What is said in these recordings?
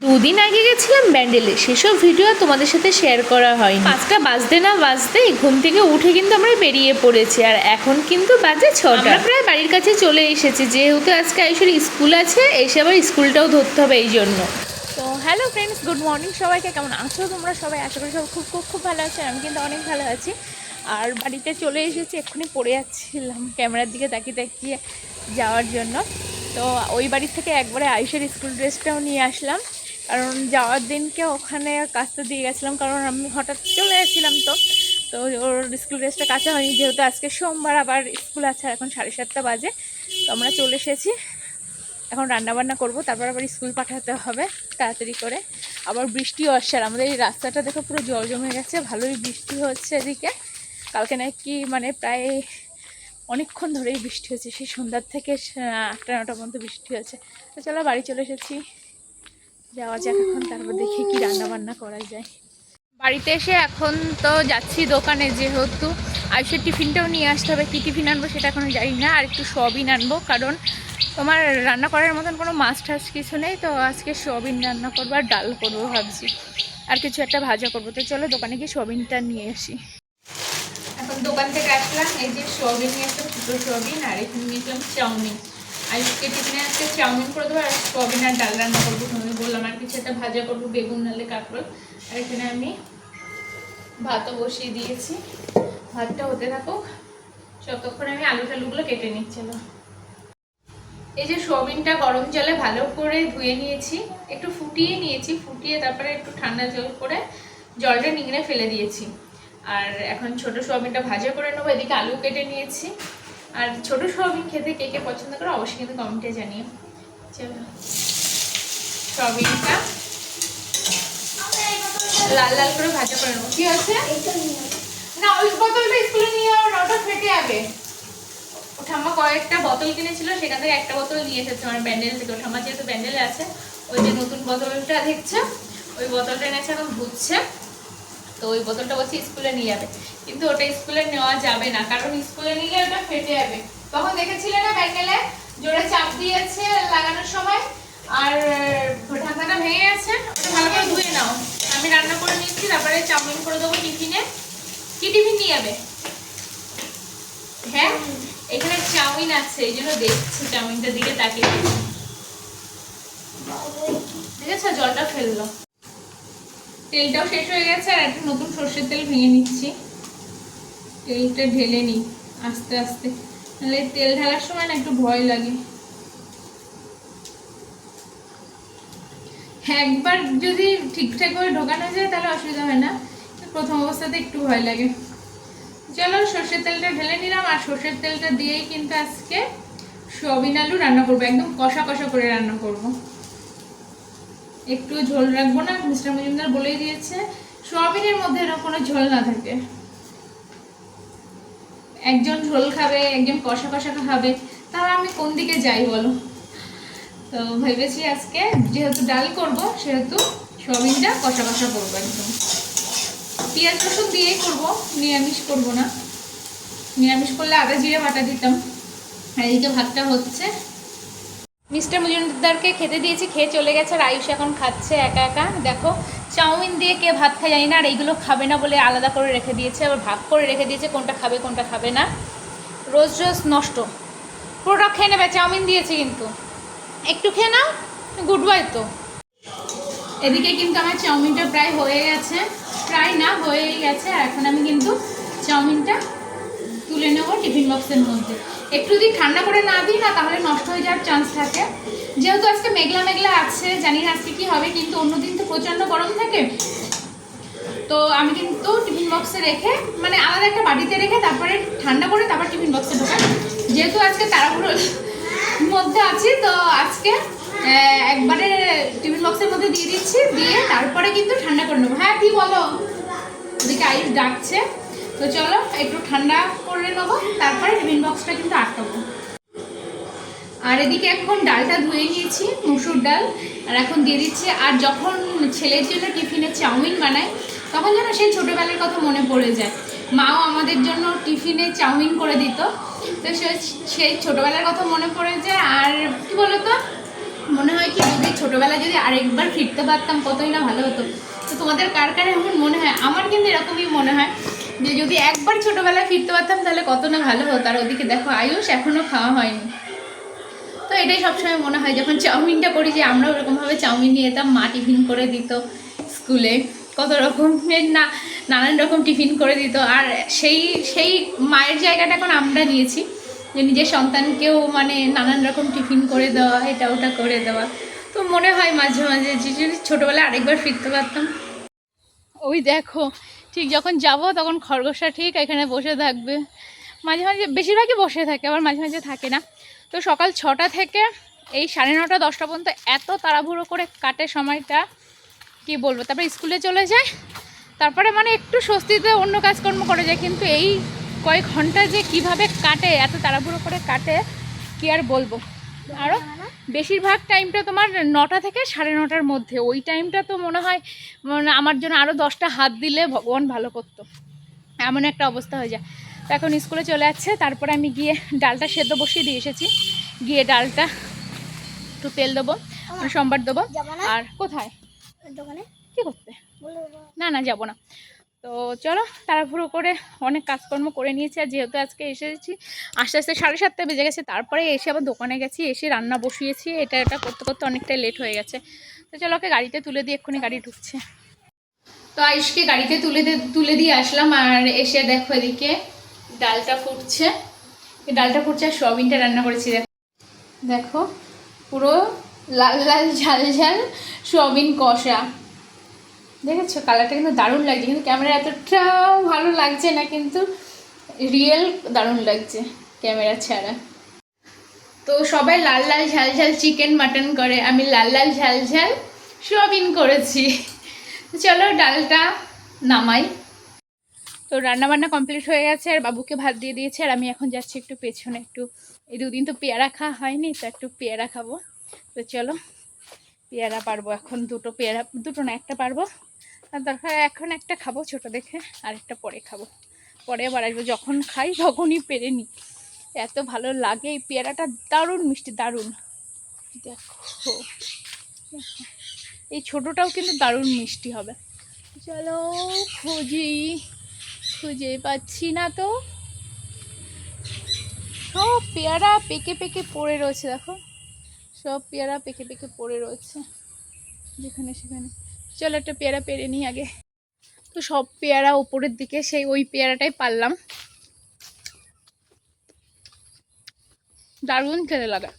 দুদিন আগে গেছিলাম ব্যান্ডেলে, সেসব ভিডিও তোমাদের সাথে শেয়ার করা হয়নি। 5টা বাজতে না বাজতেই ঘুম থেকে উঠে কিন্তু আমরা বেরিয়ে পড়েছি, আর এখন কিন্তু বাজে 6টা। আমরা প্রায় বাড়ির কাছে চলে এসেছি, যেহেতু আজকে আয়ুষের স্কুল আছে, এসে আবার স্কুলটাও ধরতে হবে এই জন্য। তো হ্যালো ফ্রেন্ডস, গুড মর্নিং সবাইকে। কেমন আছো তোমরা সবাই? আশা করি সব খুব খুব খুব ভালো আছে। আমি কিন্তু অনেক ভালো আছি। আর বাড়িতে চলে এসেছি, এক্ষুনি পড়ে যাচ্ছিলাম ক্যামেরার দিকে তাকিয়ে তাকিয়ে যাওয়ার জন্য। তো ওই বাড়ি থেকে একবারে আয়ুষের স্কুল ড্রেসটাও নিয়ে আসলাম, কারণ যাওয়ার দিনকে ওখানে কাচতে দিয়ে গেছিলাম, কারণ আমি হঠাৎ চলে গেছিলাম। তো ওর স্কুল ড্রেসটা কাচা হয়নি, যেহেতু আজকে সোমবার আবার স্কুল আছে। এখন 7:30 বাজে। তো আমরা চলে এসেছি, এখন রান্নাবান্না করব, তারপর আবার স্কুল পাঠাতে হবে তাড়াতাড়ি করে। আবার বৃষ্টিও আসছে, আর আমাদের এই রাস্তাটা দেখো পুরো জল জমে গেছে, ভালোই বৃষ্টি হচ্ছে এদিকে। কালকে নাকি মানে প্রায় অনেকক্ষণ ধরেই বৃষ্টি হচ্ছে, সেই সন্ধ্যার থেকে 8টা-9টা পর্যন্ত বৃষ্টি হচ্ছে। তো চলো বাড়ি চলে এসেছি, যাওয়া যাক এখন, তারপর দেখি কি রান্না বান্না করা যায়। বাড়িতে এসে এখন তো যাচ্ছি দোকানে, যেহেতু আয়ুষের টিফিনটাও নিয়ে আসতে হবে। কী টিফিন আনবো সেটা এখনো জানি না, আর একটু সোয়াবিন আনবো, কারণ তোমার রান্না করার মতন কোনো মাছ টাছ কিছু নেই। তো আজকে সোয়াবিন রান্না করবো আর ডাল করবো ভাবছি, আর কিছু একটা ভাজা করবো। তো চলো দোকানে গিয়ে সোয়াবিনটা নিয়ে আসি। এখন দোকান থেকে আসলাম, এই যে সোয়াবিন নিয়ে আসলাম, ছোটো সোয়াবিন, আর এখানে নিয়েছিলাম চাউমিন। আজকে টিফিনে আজকে চাউমিন করে দেবো, আর সোয়াবিন আর ডাল রান্না করবো। তোমাকে বললাম আর কিছু একটা ভাজা করবো, বেগুন নালে কাঁকরোল। আর এখানে আমি ভাতও বসিয়ে দিয়েছি, ভাতটা হতে থাকুক, ততক্ষণ আমি আলু টালুগুলো কেটে নিচ্ছিলাম। এই যে সোয়াবিনটা গরম জলে ভালো করে ধুয়ে নিয়েছি, একটু ফুটিয়ে নিয়েছি, ফুটিয়ে তারপরে একটু ঠান্ডা জল করে জলটা নিংড়ে ফেলে দিয়েছি। আর এখন ছোট সোয়াবিনটা ভাজা করে নেবো। এদিকে আলু কেটে নিয়েছি। আর ছোট সোয়াবিন খেতে কে কে পছন্দ করে অবশ্যই কিন্তু কমেন্টে জানিও। চলো সোয়াবিনটা লাল লাল করে ভাজা করে নেবো। কি আছে না, ওই বোতলটা স্কুলে নিয়ে যাওয়ার, ওটা ফেটে যাবে। ও ঠাম্মা কয়েকটা বোতল কিনেছিল, সেখান থেকে একটা বোতল নিয়ে এসেছে আমার ব্যান্ডেল থেকে। ও ঠাম্মা যেহেতু ব্যান্ডেলে আছে, ওই যে নতুন বোতলটা দেখছে, ওই বোতলটা এনেছে, এখন ধুচ্ছে। তো ওই বোতলটা বলছে স্কুলে নিয়ে যাবে, কিন্তু ওটা স্কুলে নেওয়া যাবে না, কারণ স্কুলে নিলে ওটা ফেটে যাবে। তখন দেখেছিলে না ব্যান্ডেলে জোরে চাপ দিয়েছে লাগানোর সময়, আর ঢাকনাটা ভেঙে গেছে। ওটা ভালো করে ধুয়ে নাও। আমি রান্না করে নিচ্ছি, তারপরে চাউমিন করে দেবো টিফিনে। কি টিফিন নিয়ে যাবে? হ্যাঁ, এখানে চাউমিন আছে, এই জন্য দেখছি চাউমিনটার দিকে তাকিয়ে। দেখেছো জলটা ফেললো। তেলটাও শেষ হয়ে গেছে, আর একটা নতুন সর্ষের তেল ভেঙে নিচ্ছি। তেলটা ঢেলে নিই আস্তে আস্তে, নাহলে তেল ঢালার সময় না একটু ভয় লাগে। একবার যদি ঠিকঠাক করে ঢোকানো যায় তাহলে অসুবিধা হয় না, প্রথম অবস্থাতে একটু ভয় লাগে। চলো সর্ষের তেলটা ঢেলে নিলাম, আর সর্ষের তেলটা দিয়েই কিন্তু আজকে সোয়াবিন আলু রান্না করবো, একদম কষা কষা করে রান্না করব। একটু ঝোল রাখবো না, মিস্টার মজুমদার বলেই দিয়েছে সোয়াবিনের মধ্যে এরকম কোনো ঝোল না থাকে। একজন ঝোল খাবে, একজন কষা কষা খাবে, তাহলে আমি কোন দিকে যাই বলো? তো ভেবেছি আজকে যেহেতু ডাল করব, সেহেতু সোয়াবিনটা কষা কষা করবো, একদম পেঁয়াজ রসুন দিয়েই করবো, নিরামিষ করবো না। নিরামিষ করলে আদা জিরে বাটা দিতাম। আর এইদিকে ভাতটা হচ্ছে, মিস্টার মজুমদারকে খেতে দিয়েছি, খেয়ে চলে গেছে, আর আয়ুষ এখন খাচ্ছে একা একা। দেখো চাউমিন দিয়ে কে ভাত খায় জানি না, আর এইগুলো খাবে না বলে আলাদা করে রেখে দিয়েছে, আবার ভাগ করে রেখে দিয়েছে কোনটা খাবে কোনটা খাবে না। রোজ রোজ নষ্ট, পুরোটা খেয়ে নেবে। চাউমিন দিয়েছে কিন্তু একটু খেয়ে নাও, গুড বয় তো। এদিকে কিন্তু আমার চাউমিনটা প্রায় হয়ে গেছে, প্রায় না হয়েই গেছে। আর এখন আমি কিন্তু চাউমিনটা তুলে নেবো টিফিন বক্সের মধ্যে। একটু যদি ঠান্ডা করে না দিই না, তাহলে নষ্ট হয়ে যাওয়ার চান্স থাকে। যেহেতু আজকে মেঘলা মেঘলা আছে, জানি না আজকে কী হবে, কিন্তু অন্যদিন তো প্রচণ্ড গরম থাকে। তো আমি কিন্তু টিফিন বক্সে রেখে, মানে আলাদা একটা বাটিতে রেখে তারপরে ঠান্ডা করে তারপর টিফিন বক্সে ঢোকাই। যেহেতু আজকে তাড়াহুড়োর মধ্যে আছি, তো আজকে একবারে টিফিন বক্সের মধ্যে দিয়ে দিচ্ছি, দিয়ে তারপরে কিন্তু ঠান্ডা করে নেবো। হ্যাঁ কি বলো? ওদিকে আয়ুষ ডাকছে, তো চলো একটু ঠান্ডা করে নেবো, তারপরে টিফিন বক্সটা কিন্তু আটকাবো। আর এদিকে এখন ডালটা ধুয়ে নিয়েছি, মুসুর ডাল, আর এখন দিয়ে দিচ্ছি। আর যখন ছেলের জন্য টিফিনে চাউমিন বানাই, তখন যেন সেই ছোটোবেলার কথা মনে পড়ে যায়। মাও আমাদের জন্য টিফিনে চাউমিন করে দিত, তো সেই ছোটোবেলার কথা মনে পড়ে যায়। আর কি বলতো, মনে হয় কি যদি ছোটোবেলায় যদি আরেকবার ফিরতে পারতাম কতই না ভালো হতো। তো তোমাদের কার কার এমন মনে হয়? আমার কিন্তু এরকমই মনে হয় যে যদি একবার ছোটোবেলায় ফিরতে পারতাম তাহলে কত না ভালো হতো। আর ওদিকে দেখো আয়ুষ এখনও খাওয়া হয়নি। তো এটাই সবসময় মনে হয় যখন চাউমিনটা করি যে আমরা ওরকমভাবে চাউমিন নিয়ে যেতাম, মা টিফিন করে দিত স্কুলে, কত রকমের নানান রকম টিফিন করে দিত। আর সেই সেই মায়ের জায়গাটা এখন আমরা নিয়েছি, যে নিজের সন্তানকেও মানে নানান রকম টিফিন করে দেওয়া, এটা ওটা করে দেওয়া। তো মনে হয় মাঝে মাঝে যে যদি ছোটোবেলায় আরেকবার ফিরতে পারতাম। ওই দেখো ঠিক যখন যাব তখন খরগোশটা ঠিক এখানে বসে থাকবে, মাঝে মাঝে বেশিরভাগই বসে থাকে, আবার মাঝে মাঝে থাকে না। তো সকাল 6টা থেকে এই 9:30 10টা পর্যন্ত এত তাড়াহুড়ো করে কাটে সময়টা, কি বলবো। তারপরে স্কুলে চলে যায়, তারপরে মানে একটু স্বস্তিতে অন্য কাজকর্ম করে যায়। কিন্তু এই কয়েক ঘন্টা যে কিভাবে কাটে, এত তাড়াহুড়ো করে কাটে কি আর বলবো। আরও বেশিরভাগ টাইমটা তোমার 9টা থেকে 9:30টার মধ্যে, ওই টাইমটা তো মনে হয় মানে আমার জন্য আরও 10টা হাত দিলে ভগবান ভালো করতো, এমন একটা অবস্থা হয়ে যায়। তো এখন স্কুলে চলে যাচ্ছে, তারপরে আমি গিয়ে ডালটা সেদ্ধ বসিয়ে দিয়ে এসেছি, গিয়ে ডালটা একটু তেল দেবো, সোমবার দেবো। আর কোথায় দোকানে কী করতে? না না যাবো না। তো চলো তাড়াহুড়ো করে অনেক কাজকর্ম করে নিয়েছি। আর যেহেতু আজকে এসেছি আস্তে আস্তে 7:30 বেজে গেছে, তারপরে এসে আবার দোকানে গেছি, এসে রান্না বসিয়েছি, এটা করতে করতে অনেকটাই লেট হয়ে গেছে। তো চলো ওকে গাড়িতে তুলে দিয়ে এক্ষুনি গাড়ি ঢুকছে। তো আয়ুষকে গাড়িতে তুলে দিয়ে আসলাম। আর এসে দেখো এদিকে ডালটা ফুটছে, এই ডালটা ফুটছে আর সয়াবিনটা রান্না করেছি। দেখো পুরো লাল লাল ঝাল ঝাল সয়াবিন কষা, দেখেছো কালারটা কিন্তু দারুণ লাগছে, কিন্তু ক্যামেরা এতটাও ভালো লাগছে না, কিন্তু রিয়েল দারুণ লাগছে ক্যামেরা ছাড়া। তো সবাই লাল লাল ঝাল ঝাল চিকেন মাটন করে, আমি লাল লাল ঝাল ঝাল সয়াবিন করেছি। চলো ডালটা নামাই। তো রান্নাবান্না কমপ্লিট হয়ে গেছে, আর বাবুকে ভাত দিয়ে দিয়েছে। আর আমি এখন যাচ্ছি একটু পেছনে, একটু এই 2 দিন তো পেয়ারা খাওয়া হয়নি, তো একটু পেয়ারা খাবো। তো চলো পেয়ারা পারবো এখন, দুটো না একটা পারবো। আর দরকার এখন একটা খাবো ছোট দেখে, আর একটা পরে খাবো, পরে আবার আসবো। যখন খাই তখনই পেরে নিই, এত ভালো লাগে এই পেয়ারাটা, দারুণ মিষ্টি দারুণ। দেখো এই ছোটোটাও কিন্তু দারুণ মিষ্টি হবে। চলো খুঁজে পাচ্ছি না তো, সব পেয়ারা পেকে পেকে পড়ে রয়েছে। দেখো সব পেয়ারা পেকে পেকে পড়ে রয়েছে যেখানে সেখানে। চলো একটা পেয়ারা পেরে নিই আগে। তো সব পেয়ারা উপরের দিকে, সেই ওই পেয়ারাটাই পারলাম, দারুণ খেতে লাগে,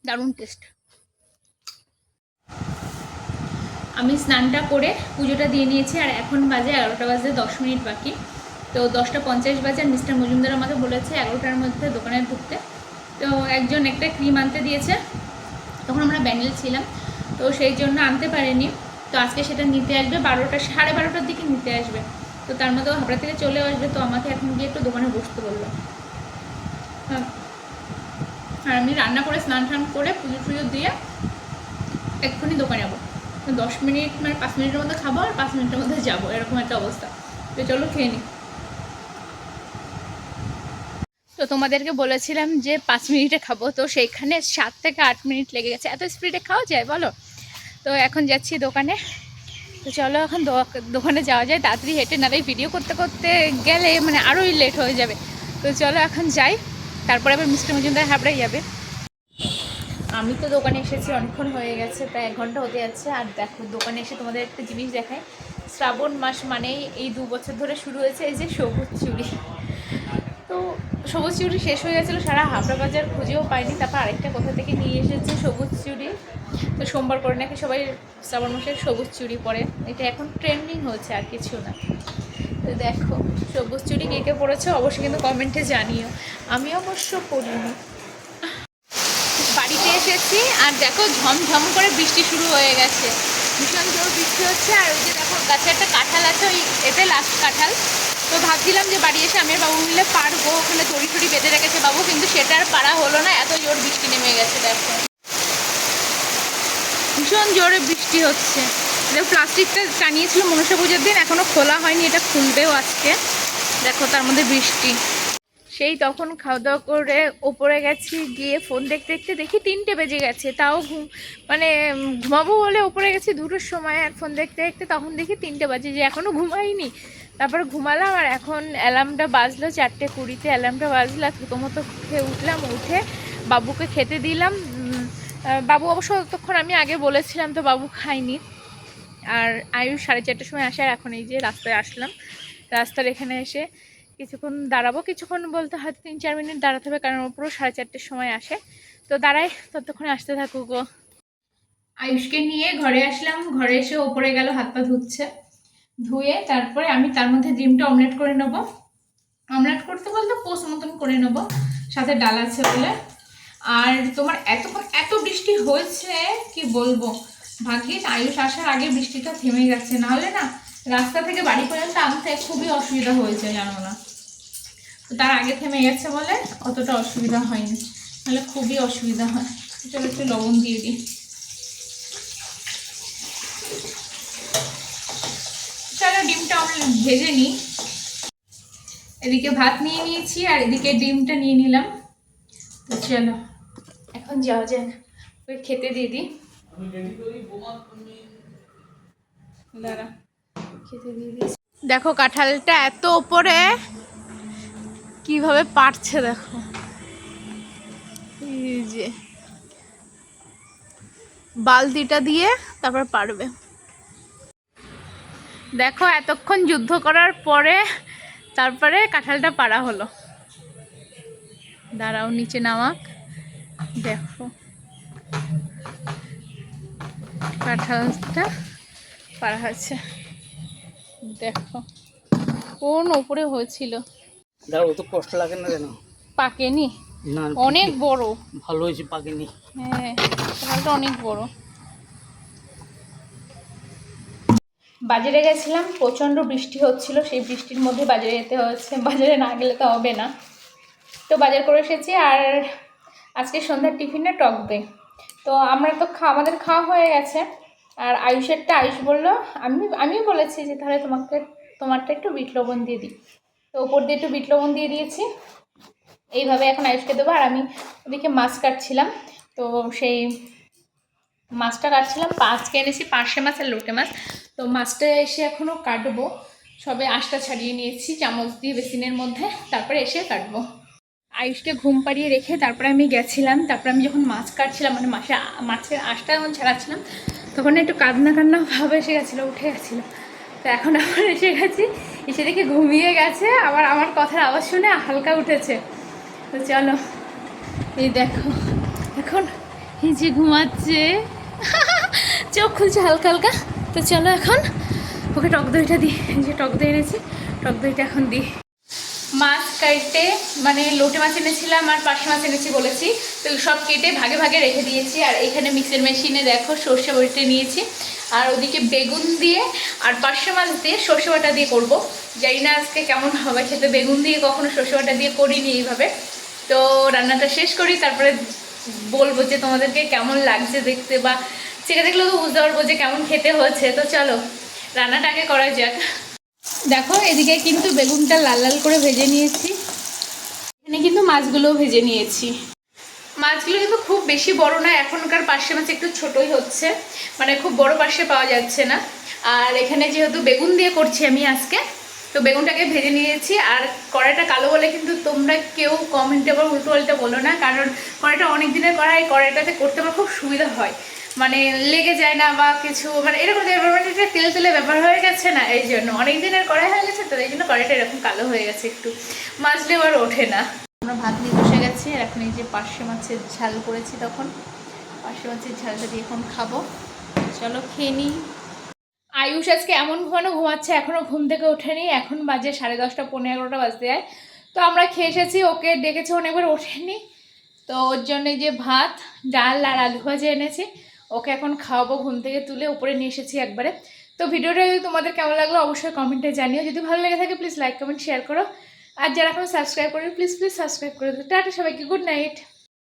দারুণ টেস্ট। আমি স্নানটা করে পুজোটা দিয়ে নিয়েছি, আর এখন বাজে 11টা বাজে 10 মিনিট বাকি। তো 10:50 বাজে, আর মিস্টার মজুমদার আমাকে বলেছে 11টার মধ্যে দোকানে ঢুকতে। তো একজন একটা ক্রিম আনতে দিয়েছে, তখন আমরা ব্যান্ডেল ছিলাম, তো সেই জন্য আনতে পারিনি। তো আজকে সেটা নিতে আসবে 12টার দিকে নিতে আসবে। তো তার মধ্যে হাবড়া থেকে চলেও আসবে। তো আমাকে এখন গিয়ে একটু দোকানে বসতে বললো। হ্যাঁ, আর আমি রান্না করে স্নান করে পুজো দিয়ে এক্ষুনি দোকানে যাবো। 10 মিনিট মানে 5 মিনিটের মধ্যে খাবো, আর 5 মিনিটের মধ্যে যাবো, এরকম একটা অবস্থা। তো চলো খেয়ে নিই। তো তোমাদেরকে বলেছিলাম যে 5 মিনিটে খাবো, তো সেইখানে 7 থেকে 8 মিনিট লেগে গেছে। এত স্পিডে খাওয়া যায় বলো? তো এখন যাচ্ছি দোকানে। তো চলো এখন দোকানে যাওয়া যায় তাড়াতাড়ি হেঁটে, নাহলে ভিডিও করতে করতে গেলে মানে আরোই লেট হয়ে যাবে। তো চলো এখন যাই, তারপরে আবার মিস্টার মজুমদার হাবড়াই যাবে। আমি তো দোকানে এসেছি অনেকক্ষণ হয়ে গেছে, প্রায় 1 ঘন্টা হতে যাচ্ছে। আর দেখো দোকানে এসে তোমাদের একটা জিনিস দেখায়, শ্রাবণ মাস মানেই এই 2 বছর ধরে শুরু হয়েছে এই যে সবুজ চুড়ি। তো সবুজ চুড়ি শেষ হয়ে গেছিলো, সারা হাবড়া বাজার খুঁজেও পাইনি। তারপর আরেকটা কোথা থেকে নিয়ে এসেছে সবুজ চুড়ি। তো সোমবার করে নাকি সবাই শ্রাবণ মাসের সবুজ চুড়ি পরে, এটা এখন ট্রেন্ডিং হচ্ছে আর কিছু না। তো দেখো সবুজ চুড়ি কে কে পরেছো অবশ্যই কিন্তু কমেন্টে জানিও, আমি অবশ্য পরিনি। বাড়িতে এসেছি আর দেখো ঝমঝম করে বৃষ্টি শুরু হয়ে গেছে, ভীষণ জোর বৃষ্টি হচ্ছে। আর ওই যে দেখো গাছে একটা কাঁঠাল আছে, ওই এতে লাস্ট কাঁঠাল। তো ভাবছিলাম যে বাড়ি এসে আমি আর বাবু মিলে পারবো, ওখানে দড়ি টড়ি বেঁধে রেখেছে বাবু, কিন্তু সেটা আর পারা হলো না, এত জোর বৃষ্টি নেমে গেছে। দেখো ভীষণ জোরে বৃষ্টি হচ্ছে। দেখো প্লাস্টিকটা টানিয়েছিল মনসা পুজোর দিন, এখনও খোলা হয়নি, এটা খুলবেও আজকে। দেখো তার মধ্যে বৃষ্টি, সেই তখন খাওয়া দাওয়া করে ওপরে গেছি, গিয়ে ফোন দেখতে দেখতে দেখি 3টে বেজে গেছে। তাও মানে ঘুমাবো বলে ওপরে গেছি 2টোর সময়, আর ফোন দেখতে দেখতে তখন দেখি 3টে বাজে, যে এখনও ঘুমাইনি। তারপর ঘুমালাম, আর এখন অ্যালার্মটা বাজলো 4:20-তে অ্যালার্মটা বাজলো। প্রথমত খেয়ে উঠলাম, উঠে বাবুকে খেতে দিলাম। বাবু অবশ্য ততক্ষণ আমি আগে বলেছিলাম, তো বাবু খাইনি। আর আয়ুষ 4:30-র সময় আসে, আর এখন এই যে রাস্তায় আসলাম। রাস্তার এখানে এসে কিছুক্ষণ দাঁড়াবো, কিছুক্ষণ বলতে হয়তো 3-4 মিনিট দাঁড়াতে হবে, কারণ পুরো 4:30-র সময় আসে। তো দাঁড়াই, ততক্ষণে আসতে থাকুক গো। আয়ুষকে নিয়ে ঘরে আসলাম, ঘরে এসে ওপরে গেল হাত পা ধুচ্ছে, ধুয়ে তারপরে আমি তার মধ্যে ডিমটা অমলেট করে নেব। অমলেট করতে বলতে পোস্ট মতন করে নেব, সাথে ডাল আছে বলে। আর তোমার এতক্ষণ এত বৃষ্টি হয়েছে কি বলবো, ভাগ্যিস আয়ুষ আসার আগে বৃষ্টিটা থেমে গেছে, নাহলে না রাস্তা থেকে বাড়ি পর্যন্ত আনতে খুবই অসুবিধা হয়েছে, জানো না। তো তার আগে থেমে গেছে বলে অতটা অসুবিধা হয়নি, নাহলে খুবই অসুবিধা হয়। চলো একটু লবণ দিয়ে দিই। চলো ডিমটা আমরা ভেজে নিই। এদিকে ভাত নিয়ে নিয়েছি, আর এদিকে ডিমটা নিয়ে নিলাম। তো চলো এখন যাওয়া যায়, ওই খেতে দিয়ে দিই। দাঁড়া, খেতে দিয়ে দিই। দেখো কাঁঠালটা এত উপরে কিভাবে পারছে, দেখো এই যে বালতিটা দিয়ে তারপর পারবে। দেখো এতক্ষণ যুদ্ধ করার পরে তারপরে কাঁঠালটা পারা হলো। দাঁড়াও নিচে নামাক, দেখো কাঁঠালটা পারা হচ্ছে। দেখো কোন উপরে হয়েছিল, তো কষ্ট লাগে না কেন? পাকেনি, না অনেক বড়, ভালো হয়েছে পাকেনি। হ্যাঁ কাঁঠালটা অনেক বড়। বাজারে গেছিলাম, প্রচণ্ড বৃষ্টি হচ্ছিল, সেই বৃষ্টির মধ্যে বাজারে যেতে হচ্ছে, বাজারে না গেলে তো হবে না। তো বাজার করে এসেছি। আর আজকে সন্ধ্যার টিফিনে টক দই। তো আমরা তো আমাদের খাওয়া হয়ে গেছে। আর আয়ুষেরটা আয়ুষ বললো, আমিও বলেছি যে তাহলে তোমারটা একটু বিট লবণ দিয়ে দিই। তো ওপর দিয়ে একটু বিট লবণ দিয়ে দিয়েছি, এইভাবে এখন আয়ুষকে দেবো। আর আমি ওদিকে মাছ কাটছিলাম, তো সেই মাছটা কাটছিলাম। আজকে এনেছি পার্শে মাছ আর লোটে মাছ। তো মাছটা এসে এখনও কাটবো, সবে আঁশটা ছাড়িয়ে নিয়েছি চামচ দিয়ে বেসিনের মধ্যে, তারপরে এসে কাটবো। আয়ুষকে ঘুম পাড়িয়ে রেখে তারপরে আমি গেছিলাম। তারপরে আমি যখন মাছ কাটছিলাম, মানে মাছের আঁশটা যখন ছাড়াচ্ছিলাম, তখন একটু কান্না কান্না ভাব এসে গেছিলো, উঠে গেছিলো। তো এখন আবার এসে গেছি, এসে দেখে ঘুমিয়ে গেছে, আবার আমার কথার আওয়াজ শুনে হালকা উঠেছে। তো চলো এই দেখো এখন এই যে ঘুমাচ্ছে, চোখ খুলছে হালকা হালকা। তো চলো এখন ওকে টক দইটা দিই, এই যে টক দই এনেছি, টক দইটা এখন দিই। মাছ কাটতে মানে লোটে মাছ এনেছিলাম আর পার্শে মাছ এনেছি বলেছি, তো সব কেটে ভাগে ভাগে রেখে দিয়েছি। আর এখানে মিক্সার মেশিনে দেখো সর্ষে বেটে নিয়েছি, আর ওদিকে বেগুন দিয়ে আর পার্শে মাছ দিয়ে সর্ষে বাটা দিয়ে করবো। জানি না আজকে কেমন হবে খেতে, বেগুন দিয়ে কখনো সর্ষে বাটা দিয়ে করিনি এইভাবে। তো রান্নাটা শেষ করি, তারপরে বলবো যে তোমাদেরকে কেমন লাগছে দেখতে, বা সেটা দেখলেও তো বুঝতে পারবো যে কেমন খেতে হচ্ছে। তো চলো রান্নাটাকে করা যাক। দেখো এদিকে কিন্তু বেগুনটা লাল লাল করে ভেজে নিয়েছি, এখানে কিন্তু মাছগুলোও ভেজে নিয়েছি। মাছগুলো কিন্তু খুব বেশি বড় না, এখনকার পার্শে মাছ একটু ছোটই হচ্ছে, মানে খুব বড় পার্শে পাওয়া যাচ্ছে না। আর এখানে যেহেতু বেগুন দিয়ে করছি আমি আজকে, তো বেগুনটাকে ভেজে নিয়েছি। আর কড়াইটা কালো বলে কিন্তু তোমরা কেউ কমেন্টে আবার উল্টো পাল্টা বলো না, কারণ কড়াইটা অনেক দিনের কড়াই, কড়াইটাতে করতে আমার খুব সুবিধা হয়, মানে লেগে যায় না বা কিছু, মানে এরকম মানে এটা তেল তেলে ব্যাপার হয়ে গেছে না, এই জন্য অনেক দিনের কড়াই হয়ে গেছে, তো এই জন্য কড়াইটা এরকম কালো হয়ে গেছে, একটু মাজলে আবার ওঠে না। আমরা ভাত নিয়ে বসে গেছি, আর এখন এই যে পার্শে মাছের ঝাল করেছি, তখন পার্শে মাছের ঝালটা দিয়ে এখন খাবো। চলো খেয়ে নিই। আয়ুষ আজকে এমন ঘুমাচ্ছে, এখনও ঘুম থেকে ওঠেনি, এখন বাজে 10:30, 11:15 বাজতে যায়। তো আমরা খেয়ে এসেছি, ওকে ডেকেছি, অনেকবার ওঠেনি। তো ওর জন্য যে ভাত ডাল আর আলু ভাজা এনেছি, ওকে এখন খাওয়াবো, ঘুম থেকে তুলে উপরে নিয়ে এসেছি একবারে। তো ভিডিওটা যদি তোমাদের কেমন লাগলো অবশ্যই কমেন্টে জানিও, যদি ভালো লেগে থাকে প্লিজ লাইক কমেন্ট শেয়ার করো, আর যারা এখন সাবস্ক্রাইব করো প্লিজ সাবস্ক্রাইব করে দিও। টাটা সবাইকে, গুড নাইট।